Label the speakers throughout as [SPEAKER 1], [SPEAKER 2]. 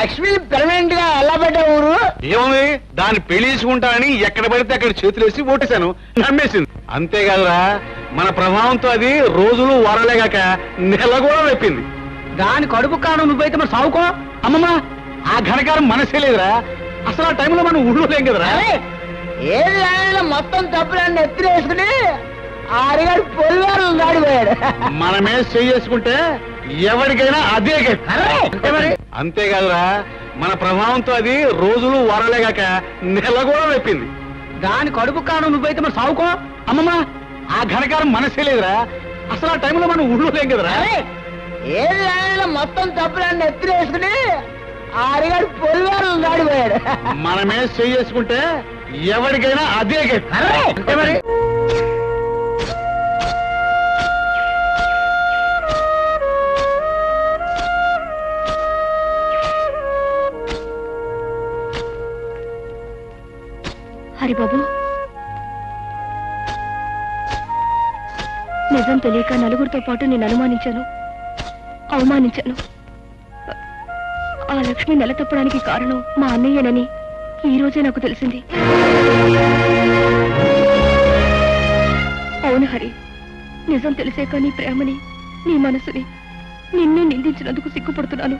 [SPEAKER 1] Lakshmi permanent గా ఎలా పెట్టా ఊరు?
[SPEAKER 2] ఏముంది, దాన్ని పెళ్లి చేసుకుంటానని ఎక్కడ పడితే అక్కడ చేతులేసి ఓటేశాను, నమ్మేసింది. అంతేకాదురా, మన ప్రభావంతో అది రోజులు వారలేగాక నెల కూడా వెప్పింది. దాని కడుపు కాను నువ్వైతే మరి సావుకో. అమ్మమ్మ, ఆ ఘనకారం మనసే లేదురా. అసలు ఆ టైంలో మనం ఊళ్ళో లేం కదరా.
[SPEAKER 1] ఏది ఆయన మొత్తం తప్పులన్నీ ఎత్తిరేసుకుని ఆరిగాడు పొలివారు దాడిపోయాడు.
[SPEAKER 2] మనమే చేసుకుంటే ఎవరికైనా అదే అంతేకాదురా, మన ప్రభావంతో అది రోజులు వారలేగాక నెల కూడా వెప్పింది. దాని కడుపు కాను నువ్వైతే మరి సావుకో. అమ్మమ్మ, ఆ ఘనకారం మనసే లేదురా. అసలు ఆ టైంలో మనం ఊళ్ళో లేం కదరా.
[SPEAKER 1] ఏది ఆయన మొత్తం తప్పులన్నీ ఎత్తిరేసుకుని ఆరిగాడు పొలివారు దాడిపోయాడు.
[SPEAKER 2] మనమే చేసుకుంటే ఎవరికైనా అదే మరి.
[SPEAKER 3] హరిబాబు, నిజం తెలియక నలుగురితో పాటు నేను అనుమానించాను, అవమానించాను. ఆ లక్ష్మి నెల తప్పడానికి కారణం మా అన్నయ్యనని ఈ రోజే నాకు తెలిసింది. అవును హరి, నిజం తెలిసాక నీ ప్రేమని, నీ మనసుని, నిన్నే నిందించినందుకు సిగ్గుపడుతున్నాను.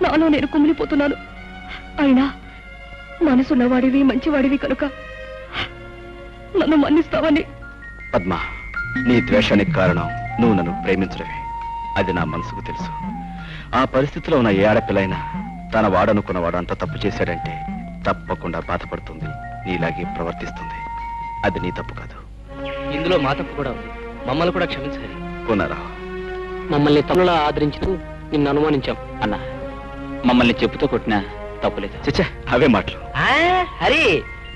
[SPEAKER 3] నాలో నేను కుమిలిపోతున్నాను. అయినా మనసున్నవాడివి, మంచివాడివి కనుక నన్ను మన్నిస్తావని.
[SPEAKER 4] పద్మ, నీ ద్వేషానికి కారణం నువ్వు నన్ను ప్రేమించడమే. అది నా మనసుకు తెలుసు. ఆ పరిస్థితిలో ఉన్న ఏ ఆడపిల్లైనా తన వాడనుకున్నవాడు అంత తప్పు చేశాడంటే తప్పకుండా బాధపడుతుంది, నీలాగే ప్రవర్తిస్తుంది. అది నీ తప్పు కాదు.
[SPEAKER 5] ఇందులో మా తప్పు కూడా ఉంది. మమ్మల్ని కూడా క్షమించాలి.
[SPEAKER 4] పునరావు,
[SPEAKER 5] మమ్మల్ని తమ్ములా ఆదరించుతూ నిన్ను అనుమానించాం.
[SPEAKER 4] అన్న, మమ్మల్ని చెప్పుతో కొట్టినా తప్పులేదు. చచ్చా, అవే మాటలు.
[SPEAKER 5] హరి,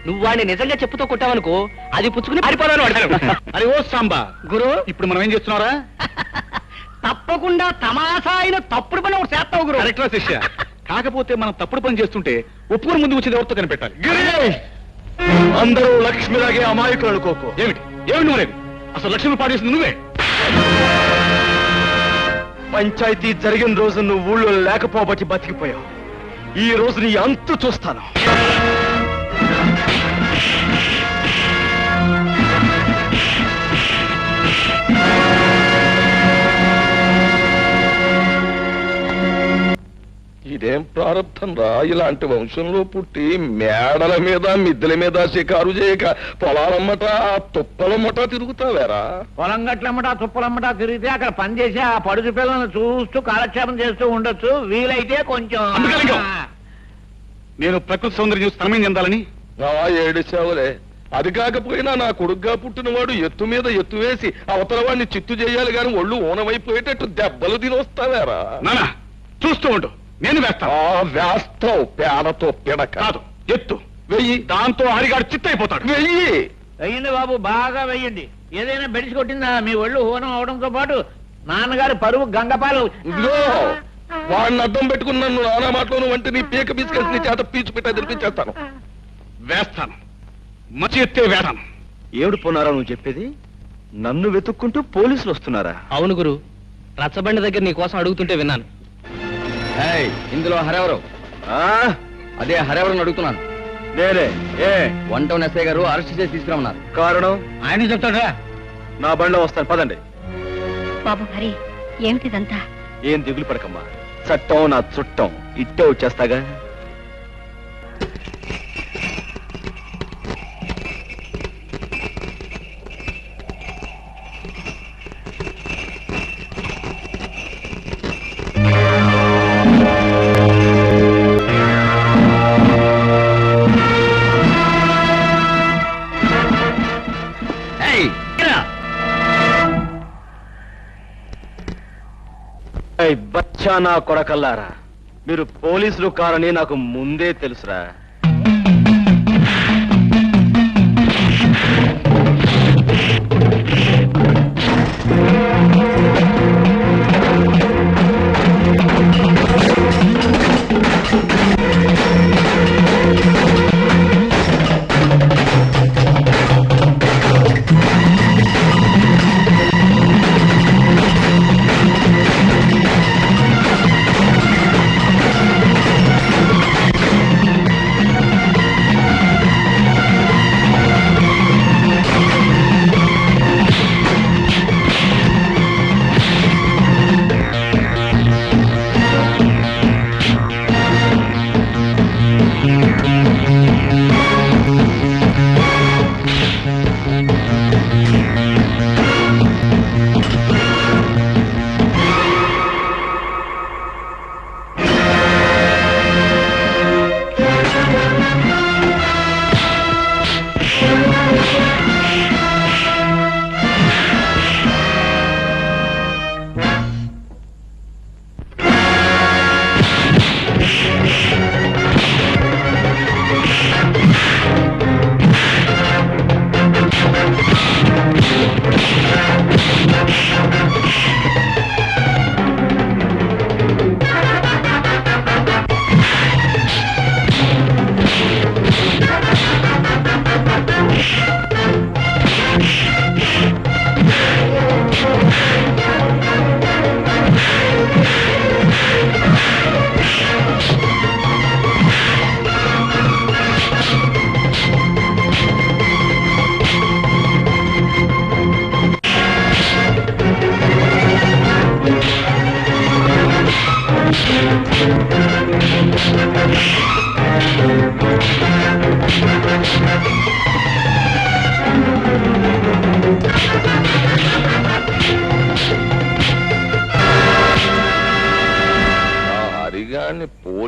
[SPEAKER 5] నువ్వు వాడిని నిజంగా చెప్పుతో కొట్టావనుకో, అది పుచ్చుకుని పారిపోవాలని వాడతాను.
[SPEAKER 2] అరే ఓ సాంబా
[SPEAKER 5] గురు,
[SPEAKER 2] ఇప్పుడు మనం ఏం చేస్తున్నారా?
[SPEAKER 5] తప్పకుండా తమాషా అయిన తప్పుడు పని ఒకటి చేస్తావు గురు.
[SPEAKER 2] కరెక్ట్రా శిష్య. కాకపోతే మనం తప్పుడు పని చేస్తుంటే ఒప్పుకొని ముందు వచ్చేది ఎవరితో కనిపెట్టాలి.
[SPEAKER 4] అందరూ లక్ష్మిలాగే అమాయకులు అనుకోకు.
[SPEAKER 2] ఏమిటి ఏమిటి నువ్వు లేదు? అసలు లక్ష్మి పాడేసింది నువ్వే.
[SPEAKER 4] పంచాయతీ జరిగిన రోజు నువ్వు ఊళ్ళో లేకపోబట్టి బతికిపోయావు. ఈ రోజు నీ అంతు చూస్తాను.
[SPEAKER 6] ఇదేం ప్రారంభం రా, ఇలాంటి వంశంలో పుట్టి మేడల మీద మిద్దెల మీద షికారు చేయక పొలాలమ్మట తుప్పలమ్మట తిరుగుతావేరా?
[SPEAKER 1] పొలం గట్లమ్మట తుప్పలమ్మట తిరిగితే అక్కడ పని చేసి ఆ పడుచు పిల్లలను చూస్తూ కాలక్షేపం చేస్తూ ఉండొచ్చు. వీలైతే కొంచెం
[SPEAKER 2] నేను ప్రకృతి సౌందర్యం చూసి తనమేం చెందాలని
[SPEAKER 6] ఏడిచావులే. అది కాకపోయినా నా కొడుగ్గా పుట్టినవాడు ఎత్తు మీద ఎత్తు వేసి అవతల వాడిని చిత్తు చేయాలి గాని ఒళ్ళు ఊనమైపోయేటట్టు దెబ్బలు తినొస్తావేరా?
[SPEAKER 2] నానా చూస్తూ ఉండు, నేను వేస్తాను.
[SPEAKER 6] వేస్తావు పేడతో పిడక
[SPEAKER 2] కాదు, ఎత్తు వెయ్యి. దాంతో హరిగాడు చిత్తైపోతాడు.
[SPEAKER 6] వెయ్యి
[SPEAKER 1] వెయ్యండి బాబు, బాగా వెయ్యండి. ఏదైనా బెడిసి కొట్టిందా? మీ ఒళ్ళు హోనం అవడంతో పాటు నాన్నగారి పరువు గంగపాలు.
[SPEAKER 6] ఇదిగో వాడిని అడ్డం పెట్టుకుని నన్ను నానా మాటలోను వంటి నీ పీక బిస్కెట్ నీ చేత పీచు పెట్టా తినిపించేస్తాను.
[SPEAKER 2] వేస్తాను, మంచి ఎత్తే వేస్తాను.
[SPEAKER 4] ఏడు పోనారా నువ్వు చెప్పేది? నన్ను వెతుక్కుంటూ పోలీసులు వస్తున్నారా?
[SPEAKER 5] అవును గురు, రచ్చబండి దగ్గర నీ కోసం అడుగుతుంటే విన్నాను.
[SPEAKER 4] ఇందులో హరెవరు? అదే హరెవరని అడుగుతున్నాను. నేనే. ఏ వన్ టౌన్ ఎస్ఐ గారు అరెస్ట్ చేసి తీసుకురమ్మన్నారు. కారణం
[SPEAKER 1] ఆయన చెప్తాడా?
[SPEAKER 4] నా బండిలో వస్తాను, పదండి.
[SPEAKER 3] బాబు హరి, ఏమిటిదంతా?
[SPEAKER 4] ఏం దిగులు పడకమ్మా, చట్టం నా చుట్టం, ఇట్టే వచ్చేస్తాగా. బచ్చా నా కొడకల్లారా, మీరు పోలీసులు కారని నాకు ముందే తెలుసురా.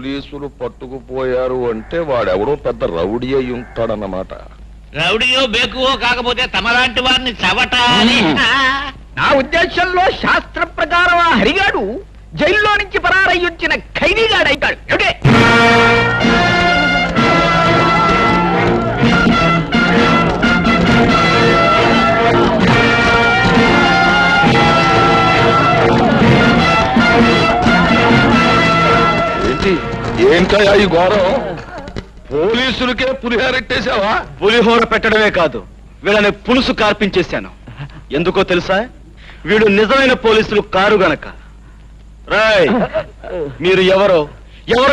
[SPEAKER 6] పోలీసులు పట్టుకుపోయారు అంటే వాడెవడో పెద్ద రౌడీ అయి ఉంటాడన్నమాట.
[SPEAKER 1] రౌడియో బేకువో కాకపోతే తమలాంటి వారిని చవటాలి.
[SPEAKER 5] నా ఉద్దేశంలో శాస్త్ర ప్రకారం ఆ హరిగాడు జైల్లో నుంచి పరారయ్యొచ్చిన ఖైదీగాడైతాడు. ఏమిటి?
[SPEAKER 6] ఏంటయ్యా ఈ ఘోరం? పోలీసులకే పులిహారెట్టేశావా?
[SPEAKER 4] పులిహోర పెట్టడమే కాదు, వీళ్ళని పులుసు కార్పించేశాను. ఎందుకో తెలుసా? వీళ్ళు నిజమైన పోలీసులు కారు గనక. రాయ్, మీరు ఎవరు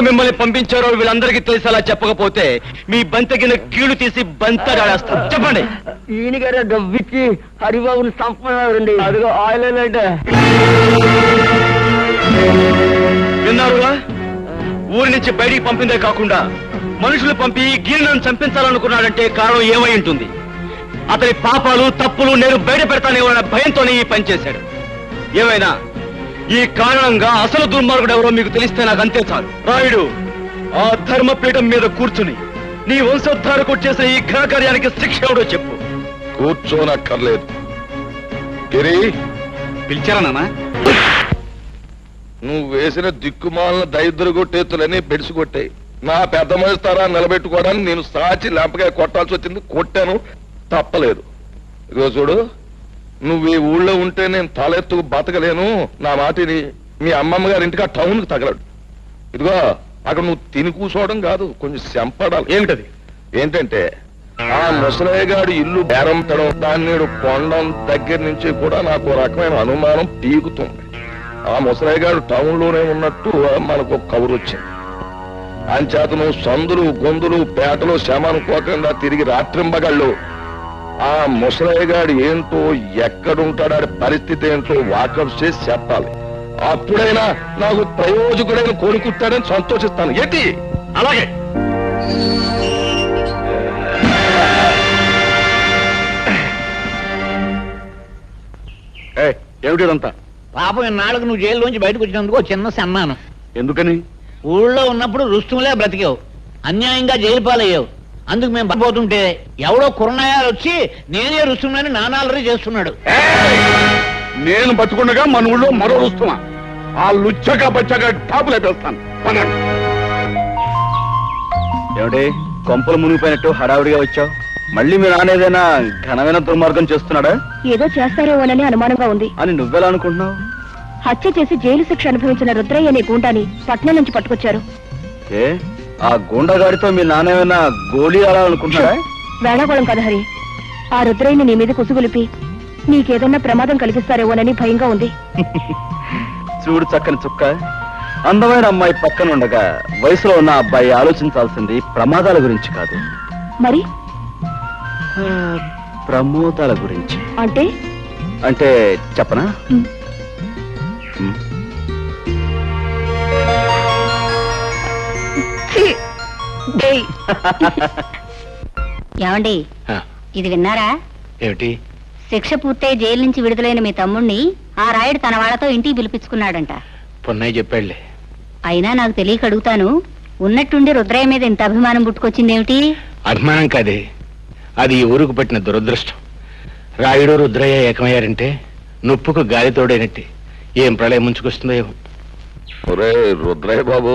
[SPEAKER 4] మిమ్మల్ని పంపించారో వీళ్ళందరికీ తెలిసేలా చెప్పకపోతే మీ బంతగిన కీళ్లు తీసి బంతడాడేస్తాను. చెప్పండి.
[SPEAKER 5] ఈయన గారు డబ్బిచ్చి హరిబాబుని సంపన్నారండి. అదిగో ఆయిల్ అంటే
[SPEAKER 4] విన్నారుగా? ఊరి నుంచి బయటికి పంపిందే కాకుండా మనుషులు పంపి గీర్ణను చంపించాలనుకున్నాడంటే కారణం ఏమై ఉంటుంది? అతని పాపాలు తప్పులు నేను బయట పెడతానేమన్న భయంతోనే ఈ పని చేశాడు. ఏమైనా ఈ కారణంగా అసలు దుర్మార్గుడు ఎవరో మీకు తెలిస్తే నాకు అంతే చాలు. రాయుడు, ఆ ధర్మపీఠం మీద కూర్చుని నీ వంశోద్ధారకు చేసిన ఈ ఘనకార్యానికి శిక్ష ఎవడో చెప్పు.
[SPEAKER 6] కూర్చోనక్కర్లేదు. గిరి,
[SPEAKER 4] పిలిచారా నాన్న?
[SPEAKER 6] నువ్వు వేసిన దిక్కుమాలిన దైద్ర కొట్టేతులని బెడిసికొట్టాయి. నా పెద్ద మనిస్తారా నిలబెట్టుకోవడానికి నేను సాచి లెంపగా కొట్టాల్సి వచ్చింది. కొట్టాను, తప్పలేదు. ఇదిగో చూడు, నువ్వు ఈ ఊళ్ళో ఉంటే నేను తలెత్తుకు బతకలేను. నా మాటిని మీ అమ్మమ్మ గారి ఇంటికి ఆ టౌన్కి తగలడు. ఇదిగో అక్కడ నువ్వు తిని కూర్చోవడం కాదు, కొంచెం శంపడాలి.
[SPEAKER 4] ఏమిటది?
[SPEAKER 6] ఏంటంటే ఆ ముసలయ్య గారి ఇల్లు బేరం పెట్టడం, దాన్ని నేడు కొండం దగ్గర నుంచి కూడా నాకు ఒక రకమైన అనుమానం పీకుతుంది. ఆ ముసలయ్య గారు టౌన్ లోనే ఉన్నట్టు మనకు ఒక కబురు వచ్చింది. అంచేత నువ్వు సందులు గొంతులు పేటలు శ్రమ అనుకోకుండా తిరిగి రాత్రింబగళ్ళు ఆ ముసలయ్య గారు ఏంటో, ఎక్కడుంటాడు, పరిస్థితి ఏంటో వాకప్ చేసి చెప్పాలి. అప్పుడైనా నాకు ప్రయోజకుడైన కోరుకుంటాడని సంతోషిస్తాను. ఏంటి?
[SPEAKER 4] అలాగే. ఏమిటిదంతా?
[SPEAKER 1] పాపం ఇన్నాళ్ళకు నువ్వు జైల్లోంచి బయటకు వచ్చినందుకు ఓ చిన్న సన్మానం.
[SPEAKER 4] ఎందుకని?
[SPEAKER 1] ఊళ్ళో ఉన్నప్పుడు రుస్తుములే బ్రతికావు, అన్యాయంగా జైలు పాలయ్యావు. అందుకు మేము పడిపోతుంటే ఎవడో కుర్రనాయాలు వచ్చి నేనే రుస్తుమని నానాలరీ చేస్తున్నాడు.
[SPEAKER 2] నేను బతుకుండగా మన ఊళ్ళో మరో రుస్తుమా? ఆ లుచ్చగా బచ్చగా టాపులు అయిపోతాను.
[SPEAKER 4] ఏమిటి కొంపలు మునిగిపోయినట్టు హడావుడిగా వచ్చావు? మళ్ళీ మీ నాన్న ఏదైనా ఘనమైన దుర్మార్గం చేస్తున్నాడా?
[SPEAKER 3] ఏదో చేస్తారేమోనని అనుమానంగా ఉంది.
[SPEAKER 4] అని నువ్వెలా అనుకుంటున్నావు?
[SPEAKER 3] హత్య చేసి జైలు శిక్ష అనుభవించిన రుద్రయ్య అనే గూండాని పట్నం నుంచి పట్టుకొచ్చారు.
[SPEAKER 4] ఏ ఆ గూండాగాడితో మీ నాన్న ఏమైనా గోళీ ఆడాలనుకుంటున్నాడా?
[SPEAKER 3] వేళాకోళం కదా హరి. ఆ రుద్రయ్యని నీ మీద కుసుగులిపి నీకేదన్నా ప్రమాదం కలిగిస్తారేమోనని భయంగా ఉంది.
[SPEAKER 4] చూడు చక్కని చుక్క, అందమైన అమ్మాయి పక్కన ఉండగా వయసులో ఉన్న అబ్బాయి ఆలోచించాల్సింది ప్రమాదాల గురించి కాదు,
[SPEAKER 3] మరి
[SPEAKER 4] ప్రమోదాల గురించి.
[SPEAKER 3] అంటే
[SPEAKER 4] అంటే చెప్పనా?
[SPEAKER 7] ఏమండి, ఇది విన్నారా?
[SPEAKER 2] ఏమిటి?
[SPEAKER 7] శిక్ష పూర్తయి జైలు నుంచి విడుదలైన మీ తమ్ముణ్ణి ఆ రాయుడు తన వాళ్ళతో ఇంటికి పిలిపించుకున్నాడంట.
[SPEAKER 2] పొన్నయ్య చెప్పాడులే.
[SPEAKER 7] అయినా నాకు తెలియక అడుగుతాను, ఉన్నట్టుండి రుద్రయ్య మీద ఇంత అభిమానం పుట్టుకొచ్చిందేమిటి?
[SPEAKER 2] అభిమానం కాదే, అది ఈ ఊరుకు పట్టిన దురదృష్టం. రాయుడు రుద్రయ్య ఏకమయ్యారంటే నొప్పుకు గాలి తోడైనట్టే. ఏం ప్రళయం ముంచుకొస్తుందో ఏమో.
[SPEAKER 6] ఒరే రుద్రయ్య బాబు,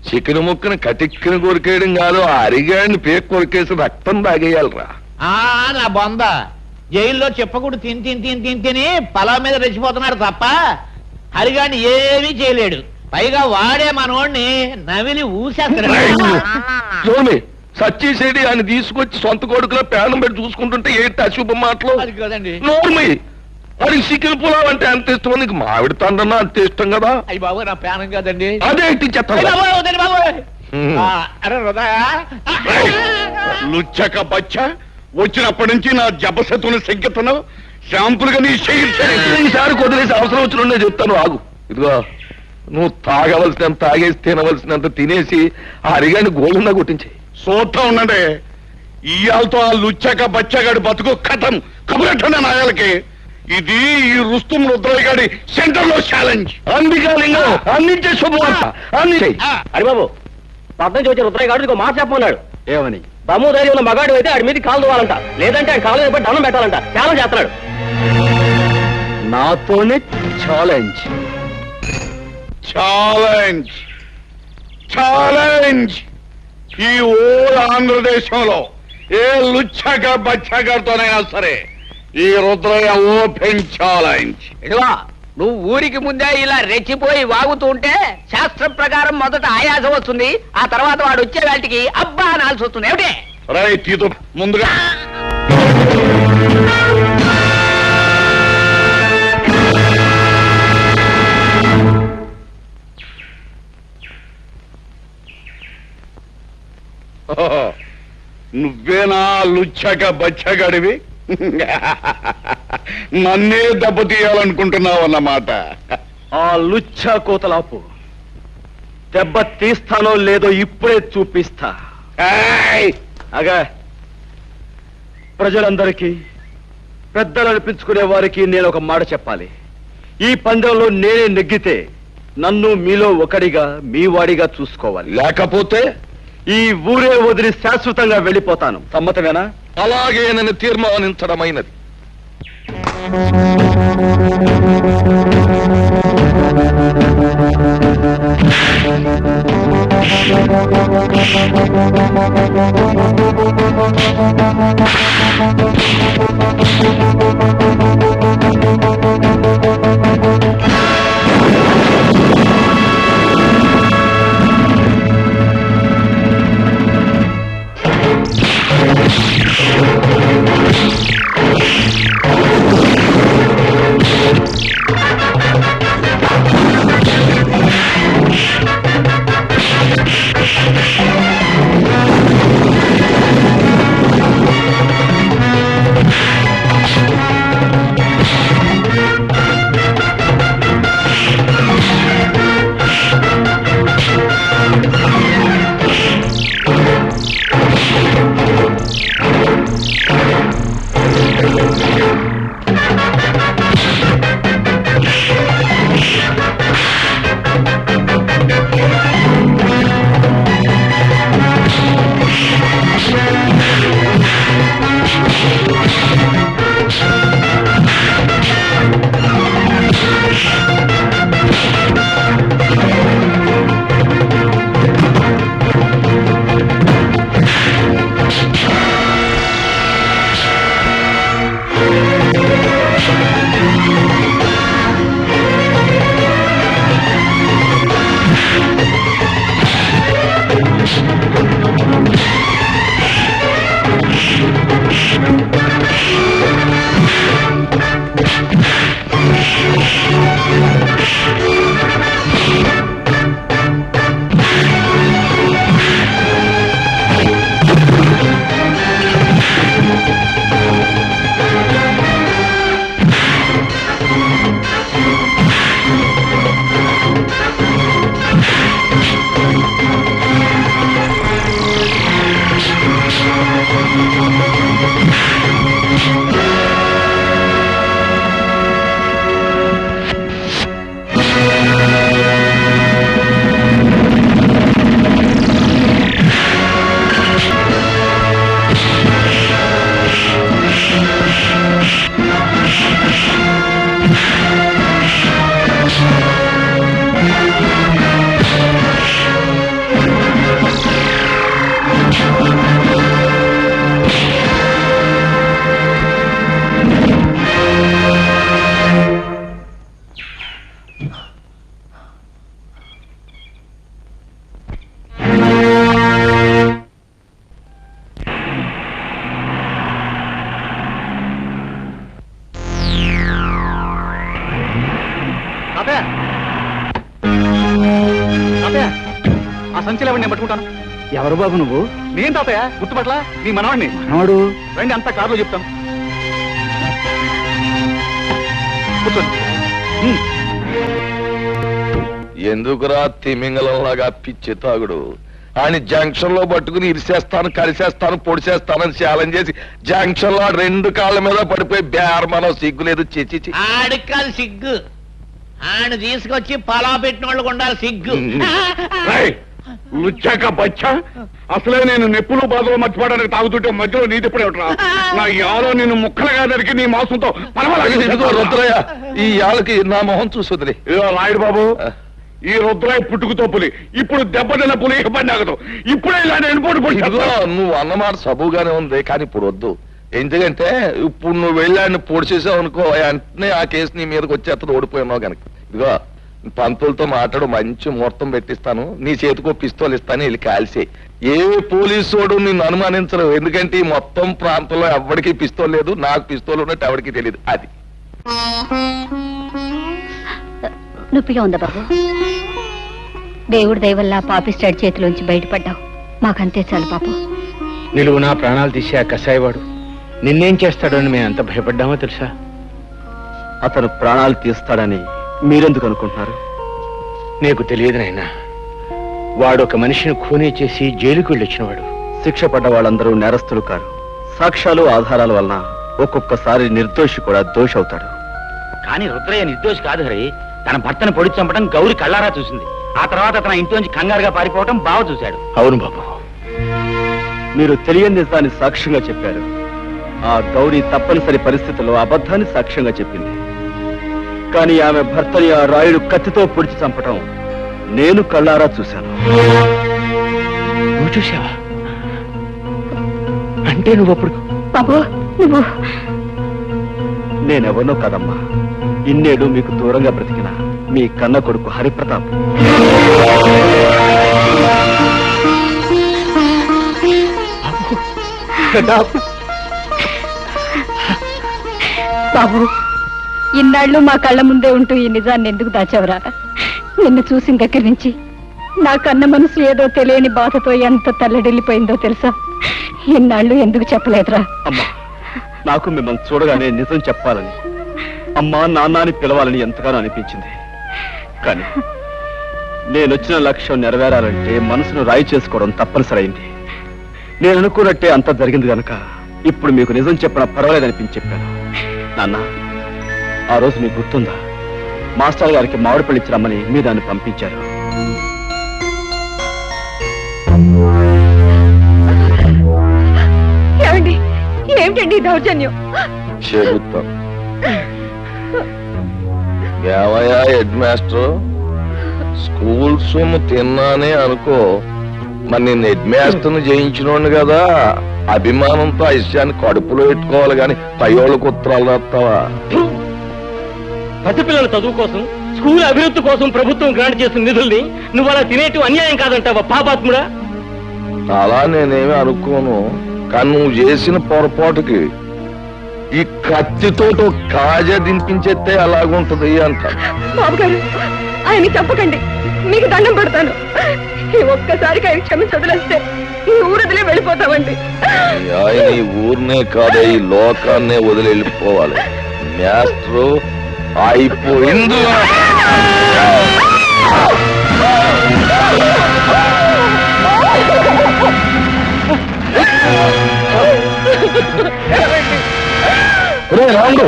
[SPEAKER 6] చికెన్ ముక్కను కటిక్కిన కొరికేయడం కాదు, ఆ అరిగాడిని పేక్ కొరికేసి రక్తం తాగేయాలరా.
[SPEAKER 1] నా బొంద జైల్లో చెప్పకూడదు తిని తిని తిని తిని తిని పొలం మీద రెచ్చిపోతున్నాడు తప్ప హరిగాని ఏమీ చేయలేడు. పైగా వాడే మనోడిని నవిలి ఊసేస్తాడు.
[SPEAKER 6] సచ్చిసేడి ఆయన తీసుకొచ్చి సొంత కొడుకులో పేడం పెట్టి చూసుకుంటుంటే ఏంటి అశుభం మాటలు?
[SPEAKER 1] అది కదండి.
[SPEAKER 6] నోర్మి, వాడికి చికెన్ పులావ్ అంటే అంత ఇష్టం, నీకు మామిడి తండ్రన్నా అంత ఇష్టం కదా.
[SPEAKER 1] అయ్యి బాబు నా పేనం కదండి.
[SPEAKER 6] అదేంటి చెత్త
[SPEAKER 1] అరే హృదయ
[SPEAKER 2] లుచ్చక బచ్చ, వచ్చినప్పటి నుంచి నా జపశతుని సంకెత్తను శాంపుల్గా నీ
[SPEAKER 6] ఈసారి వదిలేసి అవసరం వచ్చిన చెప్తాను, ఆగు. ఇదిగో నువ్వు తాగవలసినంత తాగేసి తినవలసినంత తినేసి ఆ అరిగాని గోళంగా కొట్టించే.
[SPEAKER 2] చూస్తా ఉండండి, ఇయాలతో ఆ లుచ్చక బచ్చగాడి బతుకు కథం కబురెట్టండి నాయాలకి. ఇది ఈ రుస్తుం రుద్రయ్య గారి సెంటర్ లో ఛాలెంజ్.
[SPEAKER 6] అందించే శుభవార్త.
[SPEAKER 2] హరిబాబు,
[SPEAKER 8] పద్మం వచ్చే రుద్రయ్య గారు ఇంకో మాట చెప్పమన్నాడు.
[SPEAKER 4] ఏమని?
[SPEAKER 8] దమ్ము ధైర్యం ఉన్న మగాడు అయితే ఆడి మీద కాలు దువ్వాలంట, లేదంటే ఆయన కాలు మీద దండం పెట్టాలంట. ఛాలెంజ్ చేస్తున్నాడు.
[SPEAKER 4] నాతోనే ఛాలెంజ్.
[SPEAKER 6] Challenge challenge. ఈ ఓల్ ఆంధ్రదేశంలో ఏ లుచ్చగా బచ్చగారితోనైనా సరే ఈ రుద్రయ్య ఓపెన్ ఛాలెంజ్.
[SPEAKER 5] ఇదిగో నువ్వు ఊరికి ముందే ఇలా రెచ్చిపోయి వాగుతూ ఉంటే శాస్త్రం ప్రకారం మొదట ఆయాసం వస్తుంది, ఆ తర్వాత వాడు వచ్చే వాటికి అబ్బా అనాల్సి వస్తుంది. ఏమిటి
[SPEAKER 6] రైట్, ఇది ముందుగా నువ్వేనా లుచ్చక బచ్చగడివి? నన్నే దెబ్బతీయాలనుకుంటున్నావు అన్నమాట.
[SPEAKER 4] ఆ లుచ్చా కోతలాపు. దెబ్బ తీస్తానో లేదో ఇప్పుడే చూపిస్తా. అగా ప్రజలందరికీ, పెద్దలు అనిపించుకునే వారికి నేను ఒక మాట చెప్పాలి. ఈ పందెంలో నేనే నెగ్గితే నన్ను మీలో ఒకడిగా, మీ వాడిగా చూసుకోవాలి.
[SPEAKER 6] లేకపోతే
[SPEAKER 4] ఈ ఊరే వదిలి శాశ్వతంగా వెళ్ళిపోతాను. సమ్మతమేనా?
[SPEAKER 6] అలాగే నన్ను తీర్మానించడమైనది.
[SPEAKER 2] ఆ సంచిలో నేను పట్టుకుంటాను.
[SPEAKER 4] ఎవరు బాబు నువ్వు?
[SPEAKER 2] నేను తాతయ్య, గుర్తుపట్ల నీ మనవాడిని.
[SPEAKER 4] మనవాడు?
[SPEAKER 2] రండి, అంతా కారులో చెప్తాను. కూర్చోండి.
[SPEAKER 6] ఎందుకురా తిమింగలంలాగా పిచ్చి తాగుడు? ఆయన జంక్షన్ లో పట్టుకుని ఇరిసేస్తాను, కలిసేస్తాను, పొడిసేస్తానని ఛాలెంజ్ చేసి జంక్షన్ లో 2 కాళ్ళ మీద పడిపోయి బేరమనం సిగ్గులేదు. చిచి
[SPEAKER 1] ఆడికి కాదు సిగ్గు, ఆయన తీసుకొచ్చి పొలా పెట్టిన వాళ్ళకు ఉండాలి సిగ్గు.
[SPEAKER 2] లుచ్చాక బచ్చా అసలే నేను నెప్పులు బాధలు మర్చిపోవడానికి తాగుతుంటే మధ్యలో నీ తిప్పుడే ఉంటా నా యాలో నిన్ను ముక్కలుగా దరికి నీ మాంసంతో
[SPEAKER 6] ఇదిగో రుద్రయ్య, ఈ ఆళ్ళకి నా మొహం చూసుదిరి.
[SPEAKER 2] రాయుడు బాబు, ఈ రుద్రయ్య పుట్టుకుతో పులి, ఇప్పుడు దెబ్బతిన్న పులి ఇబ్బంది ఆగదు. ఇప్పుడే ఇలా నేను
[SPEAKER 6] ఇదిగో నువ్వు అన్నమాట సబుగానే ఉంది, కానీ ఇప్పుడు వద్దు. ఎందుకంటే ఇప్పుడు నువ్వు వెళ్ళాడిని పొడి చేసావు అనుకో, వెంటనే ఆ కేసు నీ మీదకి వచ్చేస్తుంది, ఓడిపోయినావు కనుక. ఇదిగో పంతులతో మాట్లాడు, మంచి ముహూర్తం పెట్టిస్తాను, నీ చేతికో పిస్తోల్ ఇస్తాను, వెళ్ళి కాల్సి. ఏ పోలీసోడు నిన్ను అనుమానించరు, ఎందుకంటే ఈ మొత్తం ప్రాంతంలో ఎవరికి పిస్తోల్ లేదు, నాకు పిస్తోల్ ఉన్నట్టు ఎవరికి తెలియదు. అది
[SPEAKER 7] నొప్పిగా ఉందా బాబు? దేవుడి దయవల్ల పాపిస్టాడ్ చేతిలోంచి బయటపడ్డావు, మాకంతే చాలు పాపం.
[SPEAKER 1] నిలువు నా ప్రాణాలు తీసే ఆ కసాయివాడు నిన్నేం చేస్తాడని మేము ఎంత భయపడ్డామో తెలుసా?
[SPEAKER 4] అతను ప్రాణాలు తీస్తాడని మీరెందుకు అనుకుంటున్నారు?
[SPEAKER 1] నీకు తెలియదు నాయనా, వాడు ఒక మనిషిని ఖూనీ చేసి జైలుకు వెళ్ళొచ్చినవాడు.
[SPEAKER 4] శిక్ష పడ్డ వాళ్ళందరూ నేరస్తులు కారు. సాక్ష్యాలు ఆధారాల వలన ఒక్కొక్కసారి నిర్దోషి కూడా దోషి అవుతాడు.
[SPEAKER 5] కానీ రుద్రయ్య నిర్దోషి కాదు హరి. తన భర్తను పొడి చంపడం గౌరి కళ్ళారా చూసింది. ఆ తర్వాత తన ఇంట్లోంచి కంగారుగా పారిపోవడం బావ చూశాడు.
[SPEAKER 1] అవును బాబు,
[SPEAKER 4] మీరు తెలియని నిజాన్ని సాక్ష్యంగా చెప్పారు. ఆ గౌరీ తప్పనిసరి పరిస్థితుల్లో అబద్ధాన్ని సాక్ష్యంగా చెప్పింది. కానీ ఆమె భర్తని ఆ రాయుడు కత్తితో పొడిచి చంపటం నేను కళ్ళారా చూశాను.
[SPEAKER 1] నువ్వు చూసావా? అంటే నువ్వు అప్పుడు
[SPEAKER 3] బాబు నువ్వు
[SPEAKER 4] నేనెవరినో కాదమ్మా, ఇన్నేడు మీకు దూరంగా బ్రతికిన మీ కన్న కొడుకు హరిప్రతాప్.
[SPEAKER 3] బాబు ఇన్నాళ్ళు మా కళ్ళ ముందే ఉంటూ ఈ నిజాన్ని ఎందుకు దాచావురా? నిన్ను చూసిన దగ్గర నుంచి నా కన్న మనసు ఏదో తెలియని బాధతో ఎంత తల్లడిల్లిపోయిందో తెలుసా? ఇన్నాళ్ళు ఎందుకు చెప్పలేదురా?
[SPEAKER 4] అమ్మా, నాకు మిమ్మల్ని చూడగానే నిజం చెప్పాలని, అమ్మా నాన్న అని పిలవాలని ఎంతగానో అనిపించింది. కానీ నేనొచ్చిన లక్ష్యం నెరవేరాలంటే మనసును రాయి చేసుకోవడం తప్పనిసరైంది. నేను అనుకున్నట్టే అంతా జరిగింది కనుక ఇప్పుడు మీకు నిజం చెప్పిన పర్వాలేదనిపించి చెప్పాను. నాన్న, ఆ రోజు మీకు గుర్తుందా? మాస్టర్ గారికి మామిడి పళ్ళు ఇచ్చి రమ్మని మీ దాన్ని పంపించారు.
[SPEAKER 3] ఏమండి, ఏమిటండి దౌర్జన్యం?
[SPEAKER 6] చెబుతాం. ఏమయ్యా హెడ్ మాస్టర్, స్కూల్ సొమ్ము తిన్నానే అనుకో, మరి నేను హెడ్ మాస్టర్ని జయించినోండి కదా, అభిమానంతో ఆ విషయాన్ని కడుపులో పెట్టుకోవాలి గాని పయ్యోళ్ళకు ఉత్తరాలు రాస్తావా?
[SPEAKER 8] పసిపిల్లల చదువు కోసం, స్కూల్ అభివృద్ధి కోసం ప్రభుత్వం గ్రాంట్ చేసిన నిధుల్ని నువ్వు అలా తినేటు అన్యాయం కాదంటావా పాపాత్ముడా?
[SPEAKER 6] అలా నేనేమి అనుకోను, కానీ నువ్వు చేసిన పొరపాటుకి ఈ కత్తితో కాజా దింపించేస్తే అలాగుంటది అంట.
[SPEAKER 3] బాబు గారు, ఆయన చెప్పకండి, మీకు దండం పెడతాను. ఈ ఒక్కసారికి ఆయన క్షమించి వదిలేస్తే ఈ ఊరదిలే వెళ్ళిపోతామండి.
[SPEAKER 6] ఆయన ఈ ఊరినే కాదే, ఈ లోకాన్నే వదిలి వెళ్ళిపోవాలి. మాస్టరు అయిపోయింది. రాండు,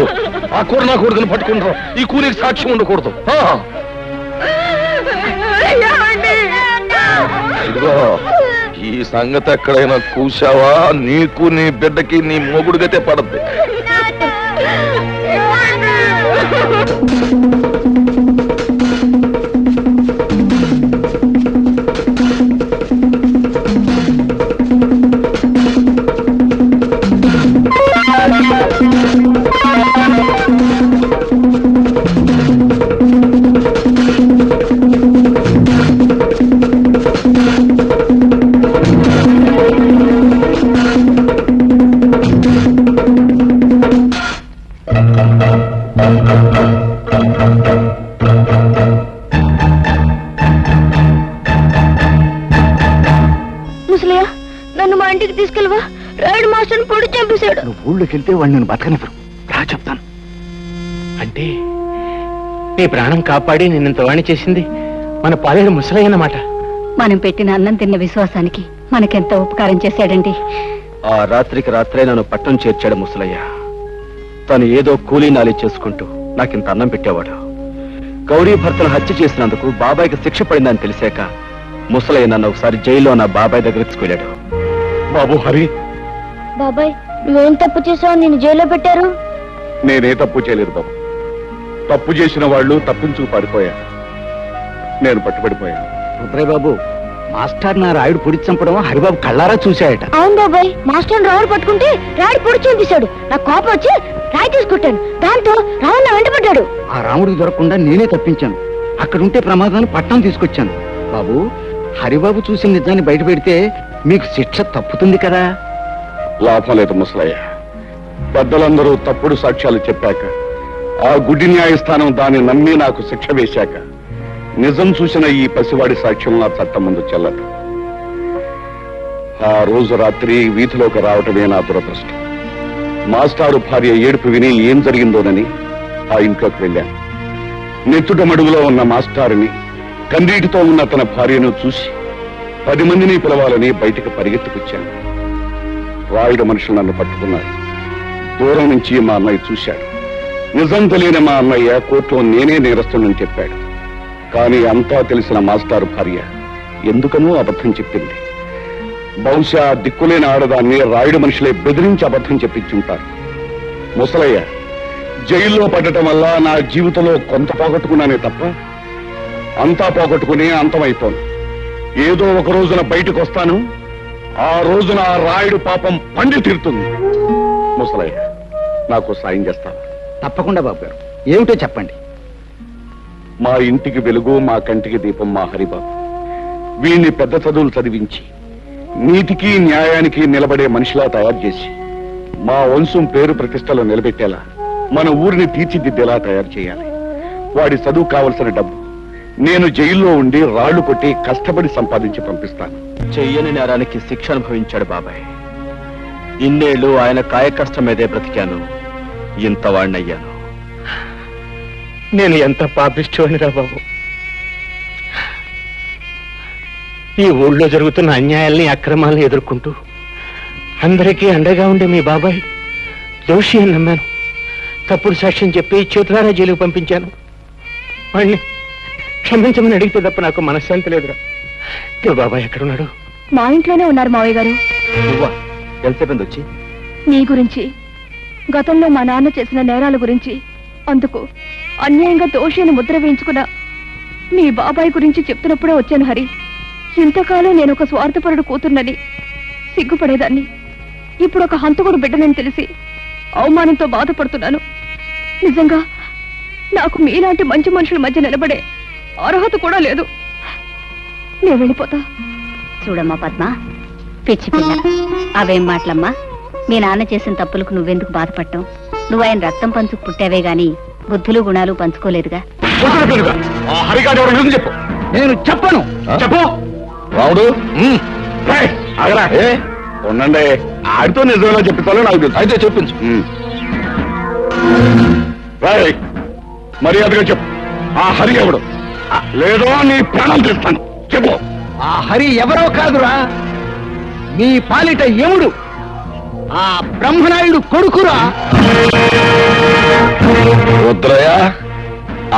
[SPEAKER 6] ఆ కూర నా కొడుకుని పట్టుకుంటారు, ఈ కూలికి సాక్ష్యం ఉండకూడదు. ఇదిగో, ఈ సంగతి ఎక్కడైనా కూసావా నీకు నీ బిడ్డకి నీ మొగుడుగతే పడద్దు.
[SPEAKER 3] ముసలయ్య, నన్ను మా ఇంటికి తీసుకెళ్ళవా? రాయుడు మాస్టర్ని పొడి చంపేశాడు.
[SPEAKER 4] నువ్వు ఊళ్ళోకి వెళ్తే వాడిని నేను బతకనివ్వరు. రా చెప్తాను.
[SPEAKER 1] అంటే నీ ప్రాణం కాపాడి నిన్నంత వాణి చేసింది మన పాలేరు ముసలయ్య అన్నమాట.
[SPEAKER 7] మనం పెట్టిన అన్నం తిన్న విశ్వాసానికి మనకెంత ఉపకారం చేశాడండి.
[SPEAKER 4] ఆ రాత్రికి రాత్రే నన్ను పట్టణం చేర్చాడు ముసలయ్య. తను ఏదో కూలీ నాలి చేసుకుంటూ నాకింత అన్నం పెట్టేవాడు. గౌరీ భర్తను హత్య చేసినందుకు బాబాయికి శిక్ష పడిందని తెలిసాక ముసలయ్య నన్ను ఒకసారి జైల్లో నా బాబాయ్ దగ్గర తీసుకెళ్ళాడు.
[SPEAKER 2] బాబు హరి,
[SPEAKER 9] బాబాయ్ నువ్వేం తప్పు చేసావు? నిన్ను జైల్లో పెట్టారు.
[SPEAKER 2] నేనే తప్పు చేయలేదు బాబు. తప్పు చేసిన వాళ్ళు తప్పించుకు పారిపోయా. నేను పట్టుబడిపోయాను.
[SPEAKER 10] రుద్రయ్య బాబు, మాస్టర్ నా రాయుడు పొడి చంపడం హరిబాబు కళ్ళారా చూశాయట.
[SPEAKER 9] అవును బాబాయ్, మాస్టర్ రావుడు పట్టుకుంటే రాయుడు పొడి చంపేశాడు. నాకు కోపం వచ్చి రాయి తీసుకొట్టాను. దాంతో రావుడు నా వెంటబడ్డాడు.
[SPEAKER 10] ఆ రాముడికి దొరకకుండా నేనే తప్పించాను. అక్కడుంటే ప్రమాదాన్ని పట్టణం తీసుకొచ్చాను. బాబు, హరిబాబు చూసిన నిజాన్ని బయట పెడితే మీకు శిక్ష తప్పుతుంది కదా.
[SPEAKER 2] లాభం లేదు ముసలయ్య. పెద్దలందరూ తప్పుడు సాక్ష్యాలు చెప్పాక, ఆ గుడి న్యాయస్థానం దాన్ని నమ్మి నాకు శిక్ష వేశాక, నిజం చూసిన ఈ పసివాడి సాక్ష్యం నా చట్టం ముందు చెల్లదు. ఆ రోజు రాత్రి వీధిలోకి రావటమే నా దురదృష్టం. మాస్టారు భార్య ఏడుపు విని ఏం జరిగిందోనని ఆ ఇంట్లోకి వెళ్ళాను. నెత్తుట మడుగులో ఉన్న మాస్టారుని, కన్నీటితో ఉన్న తన భార్యను చూసి 10 మందిని పిలవాలని బయటికి పరిగెత్తుకొచ్చాను. రాయుడు మనుషులు నన్ను పట్టుకున్నారు. దూరం నుంచి మా అన్నయ్య చూశాడు. నిజం తెలియని మా అన్నయ్య కోర్టులో నేనే నేరస్తుని చెప్పాడు. కానీ అంతా తెలిసిన మాస్టారు భార్య ఎందుకనో అబద్ధం చెప్పింది. బహుశా దిక్కులేని ఆడదాన్ని రాయుడు మనుషులే బెదిరించి అబద్ధం చెప్పించుంటారు. ముసలయ్య, జైల్లో పడటం వల్ల నా జీవితంలో కొంత పోగొట్టుకున్నానే తప్ప అంతా పోగొట్టుకుని అంతమైపోను. ఏదో ఒక రోజున బయటకు వస్తాను. ఆ రోజున ఆ రాయుడు పాపం పండి తీరుతుంది. ముసలయ్య, నాకు సాయం చేస్తాను.
[SPEAKER 10] తప్పకుండా బాబు గారు, ఏమిటో చెప్పండి.
[SPEAKER 2] మా ఇంటికి వెలుగు, మా కంటికి దీపం మా హరిబాబు. వీణ్ణి పెద్ద చదువులు చదివించి నీతికి న్యాయానికి నిలబడే మనిషిలా తయారు చేసి మా వంశం పేరు ప్రతిష్టలో నిలబెట్టేలా, మన ఊరిని తీర్చిదిద్దేలా తయారు చేయాలి. వాడి చదువు కావలసిన డబ్బు నేను జైల్లో ఉండి రాళ్లు కొట్టి కష్టపడి సంపాదించి పంపిస్తాను.
[SPEAKER 4] చెయ్యని నేరానికి శిక్ష అనుభవించాడు బాబాయ్. ఇన్నేళ్లు ఆయన కాయ కష్టం మీదే బ్రతికాను. ఇంత వాణ్ణయ్యాను.
[SPEAKER 8] నేను ఎంత పాపిష్టివాణిరా బాబు. ఈ ఊళ్ళో జరుగుతున్న అన్యాయాల్ని, అక్రమాల్ని ఎదుర్కొంటూ అందరికీ అండగా ఉండే మీ బాబాయ్ దోషి అని నమ్మాను. తప్పుడు సాక్ష్యం చెప్పి చేతులారా జైలుకు పంపించాను. వాణ్ణి క్షమించమని అడిగితే తప్ప నాకు మనశ్శాంతి లేదురా. మీ బాబాయ్ ఎక్కడున్నాడు?
[SPEAKER 3] మా ఇంట్లోనే ఉన్నారు మావయ్య గారు.
[SPEAKER 4] నువ్వా? ఎంతసేపు వచ్చి?
[SPEAKER 3] నీ గురించి, గతంలో మా నాన్న చేసిన నేరాల గురించి, అందుకు అన్యాయంగా దోషిని ముద్ర వేయించుకున్న మీ బాబాయ్ గురించి చెప్తున్నప్పుడే వచ్చాను హరి. ఇంతకాలం నేను ఒక స్వార్థపరుడు కూతుర్నని సిగ్గుపడేదాన్ని. ఇప్పుడు ఒక హంతకుడు బిడ్డనని తెలిసి అవమానంతో బాధపడుతున్నాను. నిజంగా నాకు మీలాంటి మంచి మనుషుల మధ్య నిలబడే అర్హత కూడా లేదు. నేను వెళ్ళిపోతా.
[SPEAKER 7] చూడమ్మా పద్మ, పిచ్చి పిల్ల, అవేం మాటలమ్మా. మీ నాన్న చేసిన తప్పులకు నువ్వెందుకు బాధపడటం? నువ్వు ఆయన రక్తం పంచుకు పుట్టావే గాని బుద్ధులు గుణాలు పంచుకోలేదుగా.
[SPEAKER 2] చెప్పు.
[SPEAKER 10] నేను చెప్పను.
[SPEAKER 2] చెప్పు రావుడు. ఉండండి, ఆడితో నిజంగా చెప్తాను నాకు తెలుసు. అయితే చెప్పించు. మర్యాదగా చెప్పు, ఆ హరి ఎవడు? లేదో నీ ప్రాణం తెస్తాను. చెప్పు.
[SPEAKER 10] ఆ హరి ఎవరో కాదురా, మీ పాలిట యముడు, ఆ బ్రహ్మనాయుడు కొడుకురా.
[SPEAKER 6] రుద్రయ్య,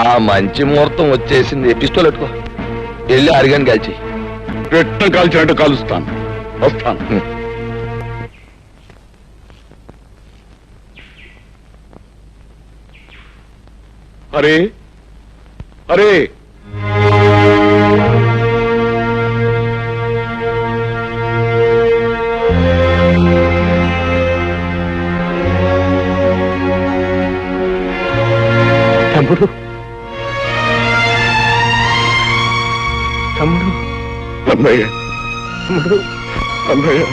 [SPEAKER 6] ఆ మంచి ముహూర్తం వచ్చేసింది. పిస్తోల్ ఎట్టుకో, వెళ్ళి అరిగాని కాల్చి.
[SPEAKER 2] పెట్ట కాల్చినట్టు కాలుస్తాను. వస్తాను. అరే అరే,
[SPEAKER 8] తమ్ముడు, తమ్ముడు,
[SPEAKER 2] అన్నయ్య,
[SPEAKER 8] తమ్ముడు,
[SPEAKER 2] అన్నయ్య,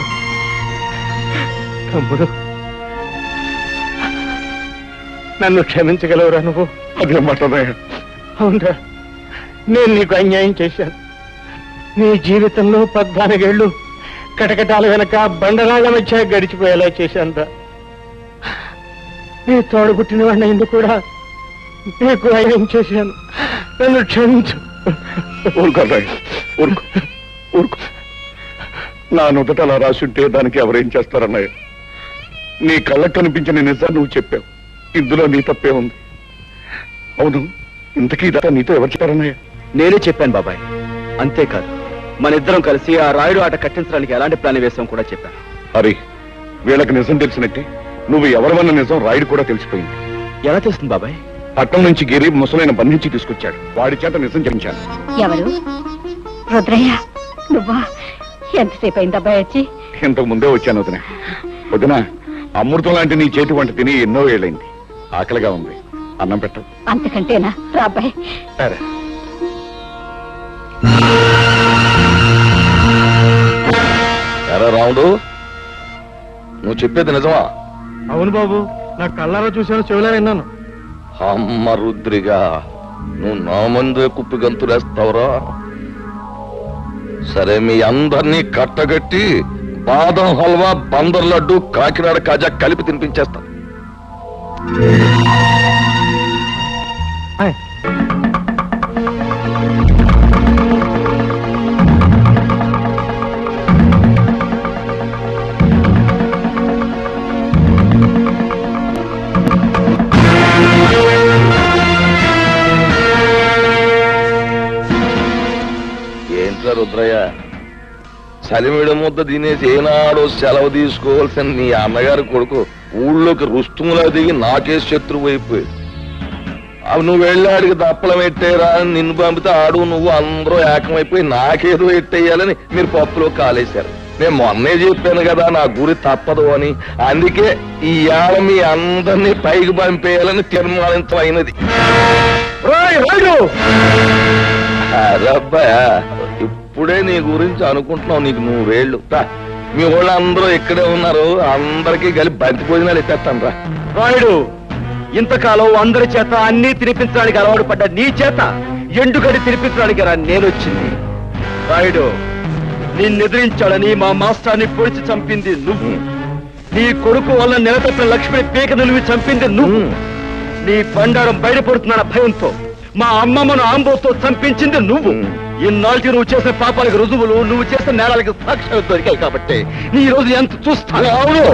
[SPEAKER 8] తమ్ముడు, నన్ను క్షమించగలవురా నువ్వు?
[SPEAKER 2] అదే మాట అన్నయ్య.
[SPEAKER 8] అవునరా, నేను నీకు అన్యాయం చేశాను. నీ జీవితంలో 14 ఏళ్ళు కటకటాల వెనక బండరాళ్ల మధ్య గడిచిపోయేలా చేశానురా. నీ తోడు పుట్టిన వాడిని ఎందుకు కూడా నీకు అన్యాయం చేశాను. నన్ను క్షమించు.
[SPEAKER 2] ఊరుకో అన్నయ్య, ఊరుకో, ఊరుకో. నా నుదుట అలా రాసుంటే దానికి ఎవరేం చేస్తారన్నయ్య? నీ కళ్ళకు కనిపించిన నిజాన్ని నువ్వు చెప్పావు. ఇందులో నీ తప్పే ఉంది. అవును, ఇంతకీ ఇదంతా నీతో ఎవరు చెప్పారన్నయ్య?
[SPEAKER 4] నేనే చెప్పాను బాబాయ్. అంతేకాదు, మన ఇద్దరం కలిసి ఆ రాయుడు ఆట కట్టించడానికి ఎలాంటి ప్లాన్ వేసాం కూడా చెప్పాను.
[SPEAKER 6] హరి, వీళ్ళకి నిజం తెలిసినట్టే నువ్వు ఎవరివన్న నిజం రాయుడు కూడా తెలిసిపోయింది.
[SPEAKER 4] ఎలా తెలుస్తుంది బాబాయ్?
[SPEAKER 6] పట్టణం నుంచి గిరి ముసలైన బంధించి తీసుకొచ్చాడు. వాడి చేత నిజం చెప్పించాను.
[SPEAKER 3] ఎవరు? రుద్రయ్య నువ్వా? ఎంతసేపు అయింది అబ్బాయి వచ్చి?
[SPEAKER 6] ఇంతకు ముందే వచ్చాను వదిన. వదిన, అమృతం లాంటి నీ చేతి వంట తిని ఎన్నో ఏళ్ళైంది. ఆకలిగా ఉంది, అన్నం పెట్టదు.
[SPEAKER 3] అంతకంటేనా? రా అబ్బాయి.
[SPEAKER 6] ఎరా రాముడు, నువ్వు చెప్పేది నిజమా?
[SPEAKER 2] అవును బాబు, నా కళ్ళారా చూశాను, చెవులా విన్నాను.
[SPEAKER 6] అమ్మ రుద్రిగా, నువ్వు నా ముందే కుప్పి గంతులేస్తావురా? సరే, మీ అందరినీ కట్టగట్టి బాదం హల్వా, బందర్ లడ్డు, కాకినాడ కాజా కలిపి తినిపించేస్తా. ఏంట్రా రుద్రయ్య, చలిమిడి ముద్ద తినేసి ఏనాడో సెలవు తీసుకోవాల్సిన నీ అన్నగారి కొడుకు ఊళ్ళోకి రుస్తుములా దిగి నాకే శత్రువు అయిపోయి, అవి నువ్వు వెళ్ళాడికి దప్పలం ఎట్టేరా అని నిన్ను పంపితే ఆడు నువ్వు అందరూ ఏకమైపోయి నాకేదో ఎట్టేయాలని మీరు పప్పులో కాలేశారు. నేను మొన్నే చెప్పాను కదా నా గురి తప్పదు అని. అందుకే ఈ ఏళ మీ అందరినీ పైకి పంపేయాలని తీర్మానించమైనది. అరబ్బాయా, ఇప్పుడే నీ గురించి అనుకుంటున్నావు, నీకు 100 ఏళ్ళు. మీ వాళ్ళు అందరూ ఇక్కడే ఉన్నారు, అందరికీ కలిపి బంతి భోజనాలు ఎత్తేస్తాను రా.
[SPEAKER 4] రాయుడు, ఇంతకాలం అందరి చేత అన్ని తినిపించడానికి అలవాటు పడ్డ నీ చేత ఎండుగడి తినిపించడానికి నేనొచ్చింది. రాయుడు, నిన్నెదిరించాడని మా మాస్టర్ని పొడిచి చంపింది నువ్వు. నీ కొడుకు వల్ల నిలతప్పిన లక్ష్మిని పీక నిలివి చంపింది నువ్వు. నీ బండారం బయటపడుతున్న భయంతో మా అమ్మమ్మను ఆంబోతో చంపించింది నువ్వు. ఇన్నాళ్ళకి నువ్వు చేసిన పాపాలకు రుజువులు, నువ్వు చేసిన నేరాలకు సాక్ష్యాలు దొరికాయి కాబట్టి నీ రోజు ఎంత చూస్తాను.
[SPEAKER 6] అవును,